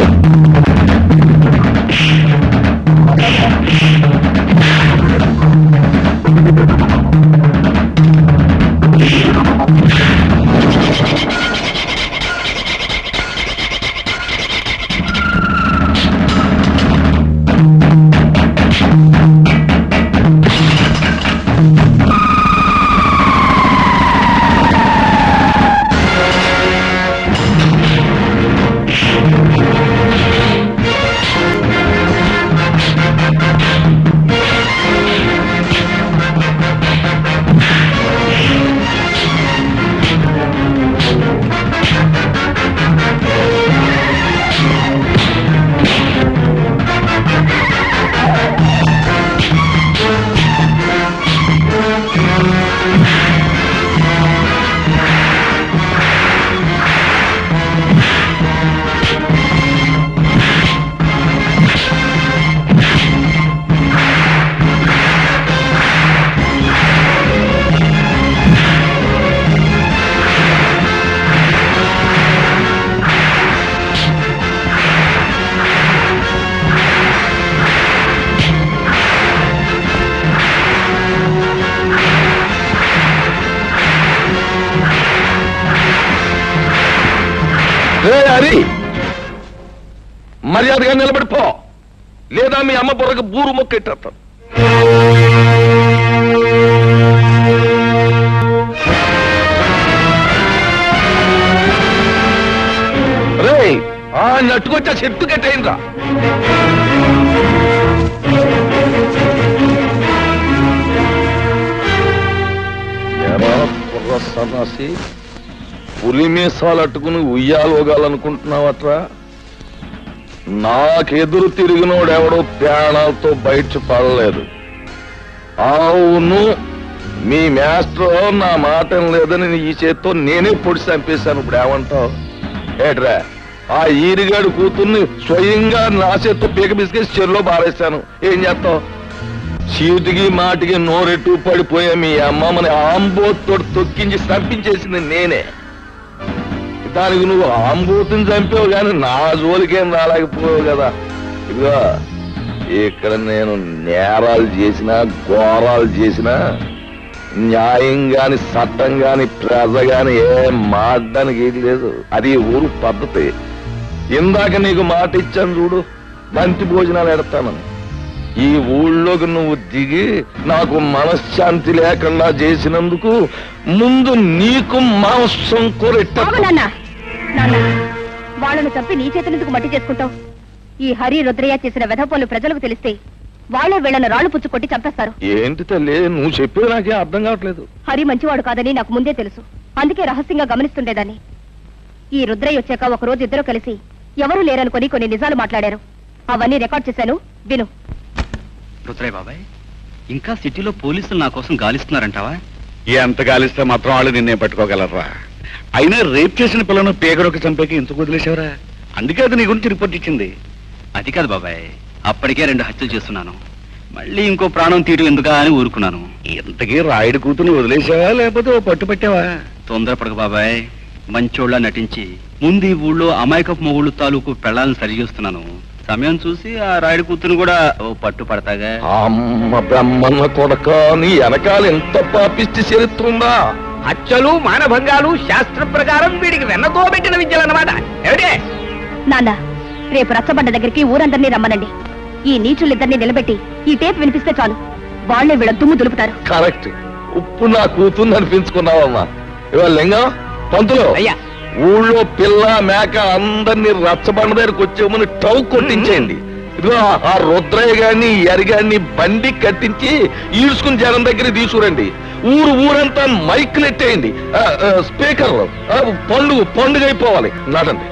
[SPEAKER 6] హరి, మర్యాదగా నిలబడిపో, లేదా మీ అమ్మ బుర్రకు బూరు మొక్కెట్టేస్తాను. రే, ఆ నట్టుకొచ్చా చెట్టు కట్టయిందా? ఎరా బుర్ర సన్నాసి, పులి మీసాలు అట్టుకుని ఉయ్యాలోగాలనుకుంటున్నావట్రా? నాకెదురు తిరిగినోడెవడో ప్రాణాలతో బయట పడలేదు. అవును, మీ మాస్టర్ నా మాట లేదని ఈ చేత్తో నేనే పొడి చంపేశాను. ఇప్పుడు ఏమంటావు? ఏట్రా, ఆ ఈరిగాడు కూతుర్ని స్వయంగా నా చేత్తో పీక బిసికేసి చెరులో బారేశాను. ఏం చేస్తావు? చీటికి మాటికి నోరెట్టు పడిపోయా మీ అమ్మమ్మని ఆంబోతో తొక్కించి చంపించేసింది నేనే. దానికి నువ్వు ఆంబోతుని చంపావు కానీ నా జోలికేం రాలేకపోయావు కదా. ఇదిగో, ఇక్కడ నేను నేరాలు చేసినా ఘోరాలు చేసినా న్యాయం గాని చట్టం గాని ప్రజ గాని ఏం మాట్లాడడానికి ఏది లేదు. అది ఊరు పద్ధతి. ఇందాక నీకు మాట ఇచ్చాను చూడు, బంతి భోజనాలు ఎడతానని. ఈ ఊళ్ళోకి నువ్వు దిగి నాకు మనశ్శాంతి లేకుండా చేసినందుకు ముందు నీకు మాంసం కొరెట్ట.
[SPEAKER 7] వాళ్ళను చంపి నీ చేతులెందుకు మట్టి చేసుకుంటావు? ఈ హరి రుద్రయ్య చేసిన వెధపోలు ప్రజలకు తెలిస్తే వాళ్ళే వీళ్ళను రాళ్లు పుచ్చు కొట్టి చంపేస్తారు.
[SPEAKER 6] ఏంటి తల్లి నువ్వు చెప్పేది నాకే అర్థం కావట్లేదు.
[SPEAKER 7] హరి మంచివాడు కాదని నాకు ముందే తెలుసు. అందుకే రహస్యంగా గమనిస్తుండేదాన్ని. ఈ రుద్రయ్య వచ్చాక ఒక రోజు ఇద్దరు కలిసి ఎవరూ లేరనుకొని కొన్ని నిజాలు మాట్లాడారు. అవన్నీ రికార్డ్ చేశాను, విను.
[SPEAKER 4] రుద్రయ్య బాబాయ్, ఇంకా సిటీలో పోలీసులు నా కోసం గాలిస్తున్నారంటావా?
[SPEAKER 2] ఎంత గాలిస్తే మాత్రం వాళ్ళు నిన్నే పట్టుకోగలరా? అయినా రేప్ చేసిన పిల్లను పేగడొక చంపేకి ఎందుకు వదిలేశావరా? అందుకే అది నీ గురించి రిపోర్ట్ ఇచ్చింది.
[SPEAKER 4] అది కాదు బాబాయ్, అప్పటికే 2 హత్యలు చేస్తున్నాను. మళ్ళీ ఇంకో ప్రాణం తీయడం ఎందుకా అని ఊరుకున్నాను.
[SPEAKER 2] ఇంతకీ రాయుడు కూతురు వదిలేసావా లేకపోతే ఓ పట్టు పట్టావా?
[SPEAKER 4] తొందరపడక బాబాయ్, మంచోళ్ళ నటించి ముందు ఈ ఊళ్ళో అమాయకపు మొగుళ్ళు తాలూకు పెళ్ళాలను సరిచేస్తున్నాను. సమయం చూసి ఆ రాయుడు కూతురు కూడా ఓ పట్టు పడతాగా.
[SPEAKER 6] అమ్మ బ్రహ్మన్న కొడక, నీ వెనకాల ఎంత పాపిష్టి చరిత్రుందా?
[SPEAKER 5] హత్యలు మానభంగాలు శాస్త్ర ప్రకారం వీడికి వెన్నతో పెట్టిన విద్యలన్నమాట. ఏమిటే
[SPEAKER 7] నాన్న, రేపు రచ్చబండ దగ్గరికి ఊరందరినీ రమ్మనండి. ఈ నీచులిద్దరినీ నిలబెట్టి ఈ టేప్ వినిపిస్తే చాలు, వాళ్లే వీళ్ళ దుమ్ము దులుపుతారు.
[SPEAKER 6] కరెక్ట్. ఇప్పుడు నా కూతుర్ని అనిపించుకున్నావమ్మా. ఇవాళ లింగం పంతులు,
[SPEAKER 5] అయ్యా,
[SPEAKER 6] ఊళ్ళో పిల్ల మేక అందరినీ రచ్చబండ దగ్గరికి వచ్చేమని టౌ కొట్టించేయండి. ఇదిగో ఆ రుద్రయ్య గారిని ఎరిగాన్ని బండి కట్టించి ఈడ్చుకుని జనం దగ్గర తీసుకురండి. ఊరంతా మైకులు ఎట్టేయండి, స్పీకర్లు. పండుగ అయిపోవాలి. నడండి.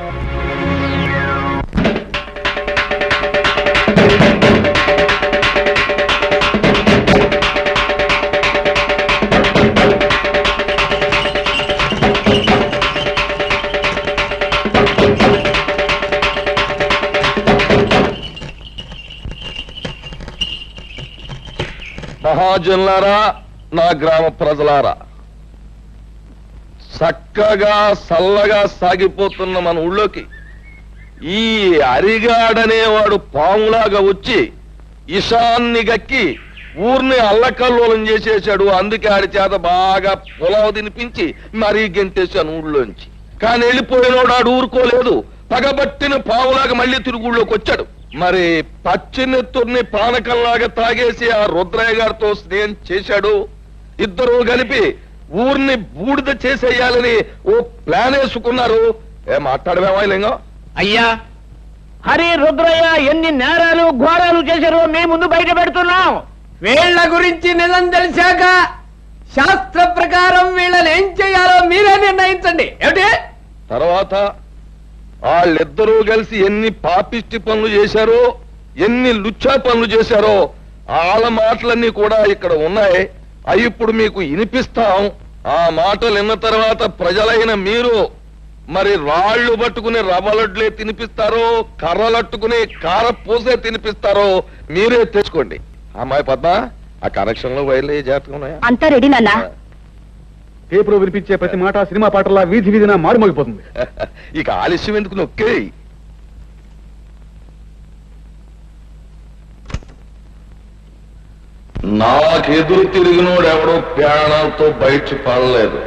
[SPEAKER 6] మహాజనులారా, నా గ్రామ ప్రజలారా, చక్కగా చల్లగా సాగిపోతున్న మన ఊళ్ళోకి ఈ అరిగాడనేవాడు పాములాగా వచ్చి ఇషాన్ని గక్కి ఊరిని అల్లకల్లోలం చేసేశాడు. అందుకే ఆడి చేత బాగా పొలావు తినిపించి మరీ గెంటేశాను ఊళ్ళోంచి. కానీ వెళ్ళిపోయినోడు ఆడు ఊరుకోలేదు. పగబట్టిన పావులాగా మళ్ళీ తిరుగు ఊళ్ళోకి వచ్చాడు. మరి పచ్చినెత్తుర్ని పానకంలాగా తాగేసి ఆ రుద్రయ్య గారితో స్నేహం చేశాడు. ఇద్దరు కలిపి ఊరిని బూడిద చేసేయాలని ఓ ప్లాన్ వేసుకున్నారు. మాట్లాడమేమా లింగం?
[SPEAKER 1] అయ్యా, హరి రుద్రయ్య ఎన్ని నేరాలు ఘోరాలు చేశారో మీ ముందు బయట పెడుతున్నాం.
[SPEAKER 5] వీళ్ళ గురించి నిజం తెలిసాక శాస్త్ర ప్రకారం వీళ్ళని ఏం చేయాలో మీరే నిర్ణయించండి. ఏమిటి?
[SPEAKER 6] తర్వాత వాళ్ళిద్దరూ కలిసి ఎన్ని పాపిష్టి పనులు చేశారో, ఎన్ని లుచ్చా పనులు చేశారో వాళ్ళ మాటలన్నీ కూడా ఇక్కడ ఉన్నాయి. అవి ఇప్పుడు మీకు వినిపిస్తాం. ఆ మాటలు విన్న తర్వాత ప్రజలైన మీరు మరి రాళ్లు పట్టుకుని రవ్వలడ్లే తినిపిస్తారో, కర్రలట్టుకుని కారపూసే తినిపిస్తారో మీరే తెచ్చుకోండి. అమ్మాయి పద్మ, ఆ కనెక్షన్ లో వైర్లు జాగ్రత్తగా ఉన్నాయా?
[SPEAKER 7] అంతా రెడీ నాన్న.
[SPEAKER 2] పేపర్ వినిపించే ప్రతి మాట సినిమా పాటలా వీధి వీధిన మారుమోగిపోతుంది.
[SPEAKER 6] ఇక ఆలస్యం ఎందుకు, నొక్కే. నాకెదురు తిరిగినోడు ఎవడో ప్రాణాలతో బయట పడలేదు.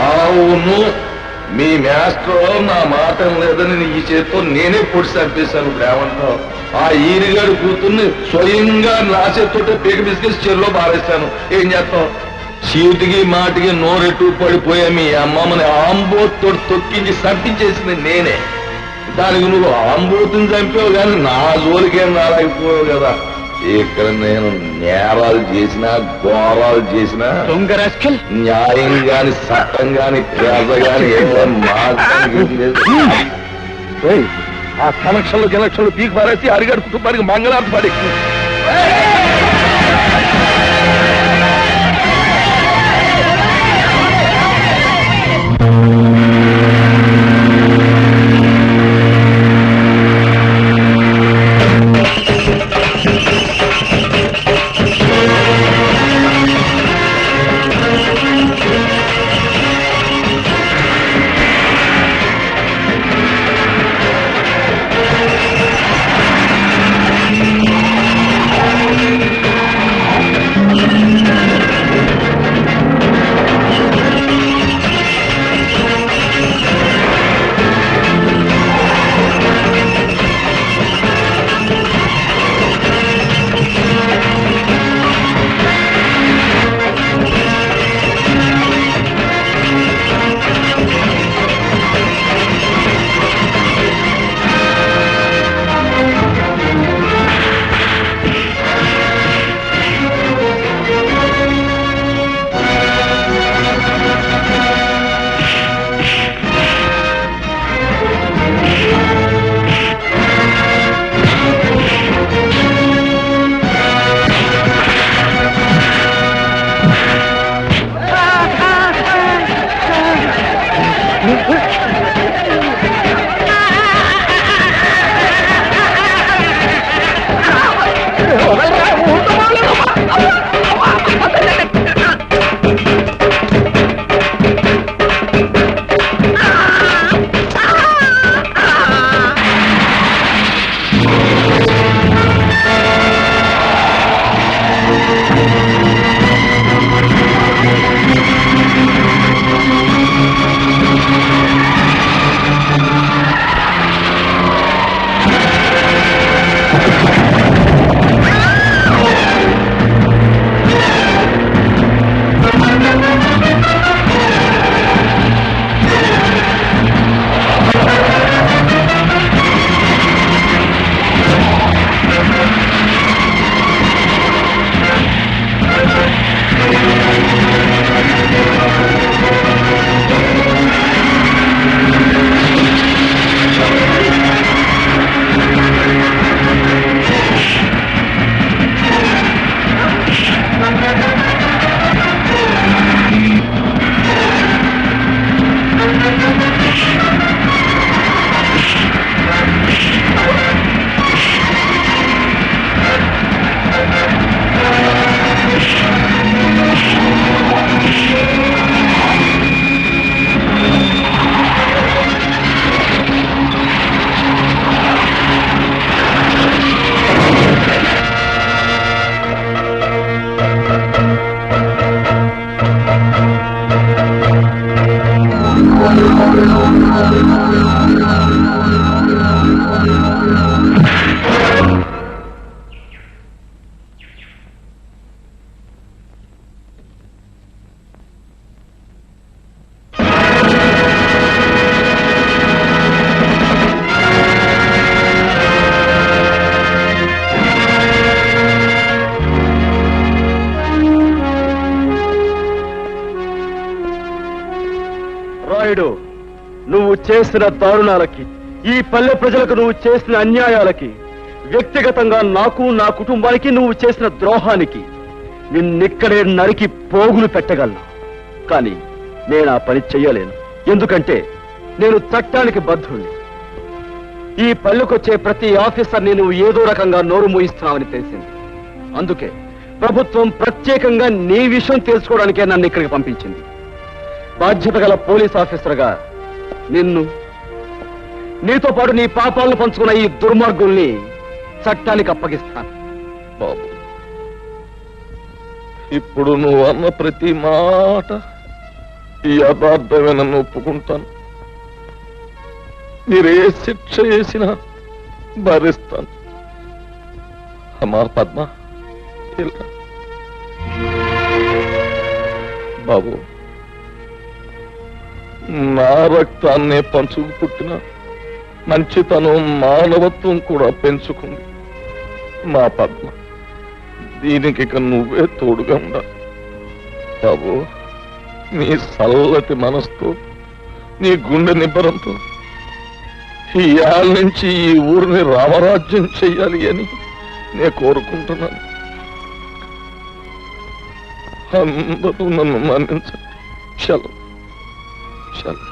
[SPEAKER 6] అవును, మీ మాస్టర్ నా మాట లేదని ఈ చేతితో నేనే పొడి చంపేశాను. ఇప్పుడు ఏమంటావు? ఆ ఈరిగాడు కూతుర్ని స్వయంగా నా చేతితో పీక బిస్కెట్స్ చెరులో బారేస్తాను. ఏం చేస్తావు? చీటికి మాటికి నోరెట్టు పడిపోయా మీ అమ్మమ్మని ఆంబోతో తొక్కించి చంపించేసింది నేనే. దానికి నువ్వు ఆంబోతుని చంపావు కానీ నా జోలికేం రాలేకపోయావు కదా. ఇక్కడ నేను నేరాలు చేసినా ఘోరాలు చేసినా న్యాయం గాని చట్టం గాని ప్రజ గాని ఆ కనెక్షన్లు పీకి పారేసి అరిగాడు కుటుంబానికి మంగళార్తి పడి
[SPEAKER 4] నాయుడు, నువ్వు చేసిన దారుణాలకి, ఈ పల్లె ప్రజలకు నువ్వు చేసిన అన్యాయాలకి, వ్యక్తిగతంగా నాకు నా కుటుంబానికి నువ్వు చేసిన ద్రోహానికి నిన్నిక్కడే నరికి పోగులు పెట్టగలను. కానీ నేను ఆ పని చెయ్యలేను. ఎందుకంటే నేను చట్టానికి బద్ధుణ్ణి. ఈ పల్లెకొచ్చే ప్రతి ఆఫీసర్ని నువ్వు ఏదో రకంగా నోరు మూయిస్తున్నావని తెలిసింది. అందుకే ప్రభుత్వం ప్రత్యేకంగా నీ విషయం తెలుసుకోవడానికే నన్ను ఇక్కడికి పంపించింది. బాధ్యత గల పోలీస్ ఆఫీసర్గా నిన్ను, నీతో పాటు నీ పాపాలను పంచుకున్న ఈ దుర్మార్గుల్ని చట్టానికి అప్పగిస్తాను.
[SPEAKER 6] బాబు, ఇప్పుడు నువ్వు అన్న ప్రతి మాట ఈ యథార్థమేనన్ను ఒప్పుకుంటాను. మీరే శిక్ష చేసినా భరిస్తాను. అమ్మా పద్మ, ఇలా బాబు, నా రక్తాన్నే పంచుకు పుట్టిన మంచితనం, మానవత్వం కూడా పెంచుకుంది మా పద్మ. దీనికి ఇక నువ్వే తోడుగా ఉండాలి బాబు. నీ చల్లటి మనసుతో, నీ గుండె నిబ్బరంతో ఈ ఏళ్ళ నుంచి ఈ ఊరిని రామరాజ్యం చెయ్యాలి అని నేను కోరుకుంటున్నాను. అందరూ నన్ను మన్నించండి. చలో చలో.